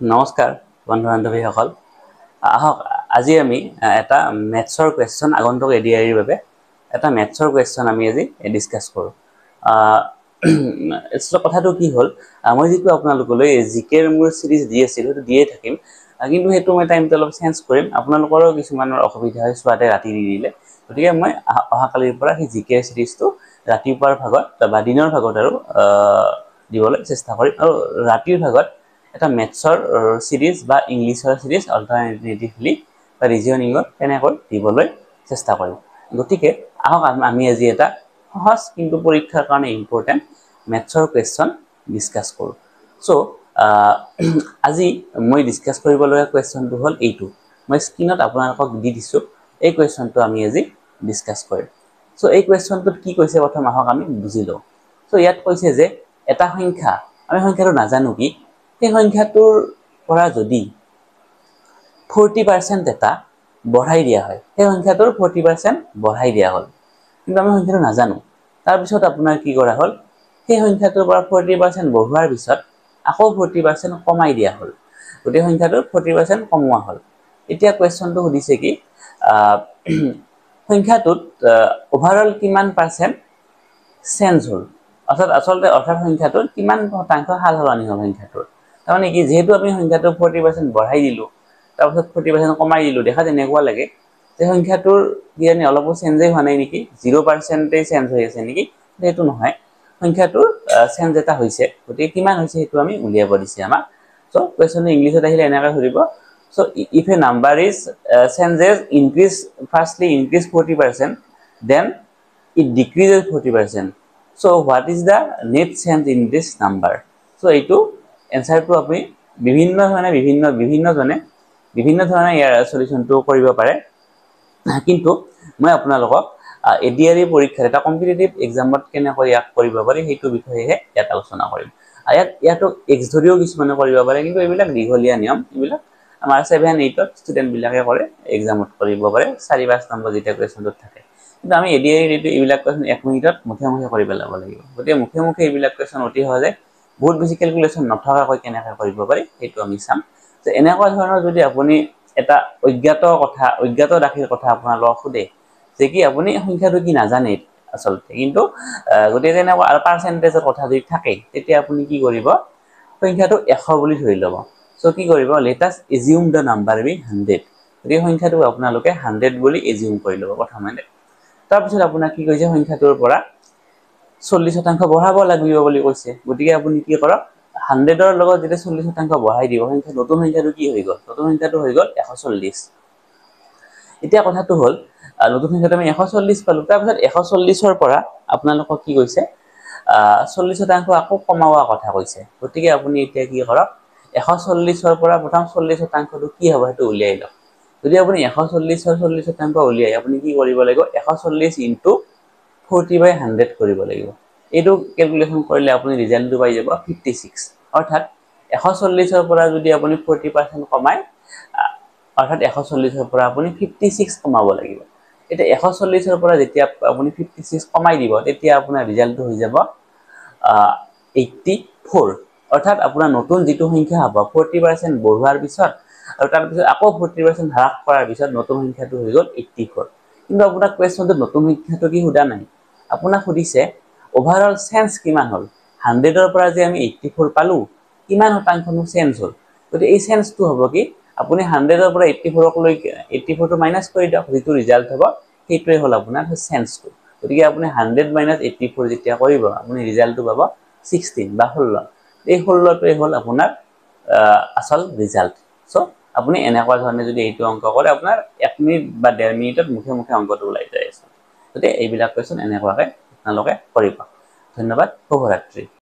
নমস্কাৰ বন্ধু বান্ধৱীসকল আহক আজি আমি এটা ম্যাথছৰ কোৱেশ্চন আগন্তুক এডিআইৰ বাবে এটা ম্যাথছৰ কোৱেশ্চন আমি আজি ডিসকাস কৰোঁ এছটো কথাটো কি হ'ল মই যেটো আপোনালোকলৈ জিকেৰ মোৰ সিৰিজ দি আছিল সেইটো দিয়ে থাকিম কিন্তু হেতু মই টাইমটো অলপ চেঞ্জ কৰিম আপোনালোকৰো কিছুমানৰ অসুবিধা হয় সোৱাতে ৰাতি দি দিলে গতিকে মই অহাকালিৰ পৰা সেই জিকেৰ সিৰিজটো ৰাতিপুৱাৰ ভাগত বা দিনৰ ভাগত আৰু দিবলৈ চেষ্টা কৰিম আৰু ৰাতিৰ ভাগত এটা ম্যাথছৰ সিৰিজ বা ইংলিছৰ সিৰিজ অল্টাৰনেটিভলি বা ৰিজনিংৰ তেনেকৈ দিবলৈ চেষ্টা কৰিম গতিকে আহক আমি আজি এটা সহজ কিন্তু পৰীক্ষাৰ কাৰণে ইম্পৰ্টেন্ট ম্যাথছৰ কোৱেশ্চন ডিসকাস কৰোঁ সো আজি মই ডিসকাস কৰিবলগীয়া কোৱেশ্চনটো হ'ল এইটো মই স্ক্ৰিনত আপোনালোকক দি দিছো এই কোৱেশ্চনটো আমি আজি ডিসকাস কৰিম সো এই কোৱেশ্চনটোত কি কৈছে প্ৰথম আহক আমি বুজি লওঁ সো ইয়াত কৈছে যে এটা সংখ্যা আমি সংখ্যাটো নাজানো কি এই সংখ্যাটোৰ পৰা যদি 40% এটা বঢ়াই দিয়া হয় এই সংখ্যাটোৰ 40% বঢ়াই দিয়া হ'ল কিন্তু আমি সংখ্যাটো নাজানো তাৰ পিছত আপোনাৰ কি কৰা হ'ল সেই সংখ্যাটোৰ পৰা 40% বঢ়োৱাৰ পিছত আকৌ 40% কমাই দিয়া হ'ল গতিকে সংখ্যাটোৰ 40% কমোৱা হ'ল এতিয়া কোৱেশ্চনটো সুধিছে কি সংখ্যাটোত ওভাৰঅল কিমান পাৰ্সেন্ট চেঞ্জ হ'ল অৰ্থাৎ সংখ্যাটোৰ কিমান শতাংশ সালসলনি হ'ল সংখ্যাটোৰ তাৰমানে কি যেহেতু আমি সংখ্যাটো 40% বঢ়াই দিলো তাৰপিছত 40% কমাই দিলো দেখা তেনেকুৱা লাগে যে সংখ্যাটোৰ কিয়ানি অলপ চেঞ্জই হোৱা নাই নেকি 0% চেঞ্জ হৈ আছে নেকি সেইটো নহয় সংখ্যাটোৰ চেঞ্জ এটা হৈছে গতিকে কিমান হৈছে সেইটো আমি উলিয়াব দিছে আমাক সো কোৱেশ্চন ইংলিছত আহিলে এনেকৈ ধৰিব so if A number is changes firstly increase 40% then it decreases 40% so what is the net change in this number so এইটো এনসারটো আপুনি বিভিন্ন ধৰণে ইয়াৰ সলিউশনটো কৰিব পাৰে কিন্তু মই আপোনালোকক এডিআৰই পৰীক্ষাৰ এটা কম্পিটিটিভ এক্সামত কেনেকৈ ইয়াক কৰিব পাৰি সেইটো বিষয়ে ইয়াত আলোচনা কৰিম ইয়াতো এক্স ধৰিও কিছুমানে কৰিব পাৰে কিন্তু এইবিলাক দীঘলীয়া নিয়ম এইবিলাক আমাৰ 7 8 ত ষ্টুডেন্ট বিলাকে কৰে এক্সামত কৰিব পাৰে 4-5 নম্বৰ যেটা কোৱেশ্চনটো থাকে কিন্তু আমি এডিআই এইবিলাক কোৱেশ্চন 1 মিনিটত মুখে কৰিব লাগিব গতিকে মুখে এইবিলাক কোৱেশ্চন অতি সহজে বহুত বেছি ক্যালকুলেশন নথকাকৈ কেনেকৈ কৰিব পাৰি সেইটো আমি চাম যে এনেকুৱা ধৰণৰ যদি আপুনি এটা অজ্ঞাত ৰাশিৰ কথা আপোনালোকক খুদে যে কি আপুনি সংখ্যাটো কি নাজানে আসলতে কিন্তু গতিকে যেনেকুৱা পাৰ্সেন্টেজৰ কথা যদি থাকে তেতিয়া আপুনি কি কৰিব সংখ্যাটো 100 বুলি ধৰি ল'ব সো কি কৰিব লেট আস এজিউম দা নাম্বাৰ বি 100 এই সংখ্যাটো আপোনালোকে 100 বুলি এজিউম কৰি ল'ব প্ৰথমতে তাৰ পিছত আপোনাৰ কি কৈছে সংখ্যাটোৰ পৰা 40% বঢ়াব লাগিব বুলি কৈছে গতিকে আপুনি কি কৰক 100 ৰ লগত যেটা 40% বঢ়াই দিব সংখ্যা নতুন সংখ্যাটো কি হৈ গ'ল নতুন সংখ্যাটো হৈ গ'ল 140 এতিয়া কথাটো হ'ল নতুন সংখ্যাটো আমি 140 পালো তাৰ পিছত 140 ৰ পৰা আপোনালোকক কি কৈছে 40% আকৌ কমাওৱা কথা কৈছে গতিকে আপুনি এতিয়া কি কৰক 140 ৰ পৰা প্ৰথম 40%টো কি হ'ব হেতু উলিয়াই লওক যদি আপুনি 140 ৰ 40% উলিয়াই আপুনি কি কৰিব লাগিব 140 ইনটু 40/100 কৰিব লাগিব এইটো ক্যালকুলেশন কৰিলে আপুনি ৰিজাল্টটো পাই যাব 56 অৰ্থাৎ 140 ৰ পৰা যদি আপুনি 40% কমাই অৰ্থাৎ 140 ৰ পৰা আপুনি 56 কমাব লাগিব এটা 140 ৰ পৰা যেতিয়া আপুনি 56 কমাই দিব তেতিয়া আপোনাৰ ৰিজাল্টটো হৈ যাব 84 অৰ্থাৎ আপোনাৰ নতুন যেটো সংখ্যা হ'ব 40% বঢ়োৱাৰ পিছত আৰু তাৰ পিছত আকৌ 40% হ্ৰাস কৰাৰ পিছত নতুন সংখ্যাটো হৈ গ'ল 84 কিন্তু আপোনাৰ কোৱেশ্চনটো নতুন সংখ্যাটো কি huda নাই আপোনাক সুধিছে ওভাৰঅল চেঞ্জ কিমান হ'ল 100 ৰ পৰা যে আমি 84 পালো কিমান শতাংশনো চেঞ্জ হ'ল গতি এই চেঞ্জটো হ'ব কি আপুনি 100 ৰ পৰা 84 লৈ 84 টো মাইনাস কৰি দিয়ক যেটো ৰিজাল্ট হ'ব সেইটোৱে হ'ল আপোনাৰ চেঞ্জটো গতিকে আপুনি 100 - 84 যেতিয়া কৰিব আপুনি ৰিজাল্টটো পাব 16 বা 16 এই 16 টোৱে হ'ল আপোনাৰ আসল ৰিজাল্ট সো আপুনি এনেকুৱা ধৰণে যদি এইটো অংক কৰে আপোনাৰ 1 মিনিট বা 1.5 মিনিটত মুখে অংকটো ওলাই যায় আছে গতিকে এইবিলাক কোৱেশ্চন এনেকুৱাকৈ আপোনালোকে কৰিব ধন্যবাদ শুভৰাত্ৰি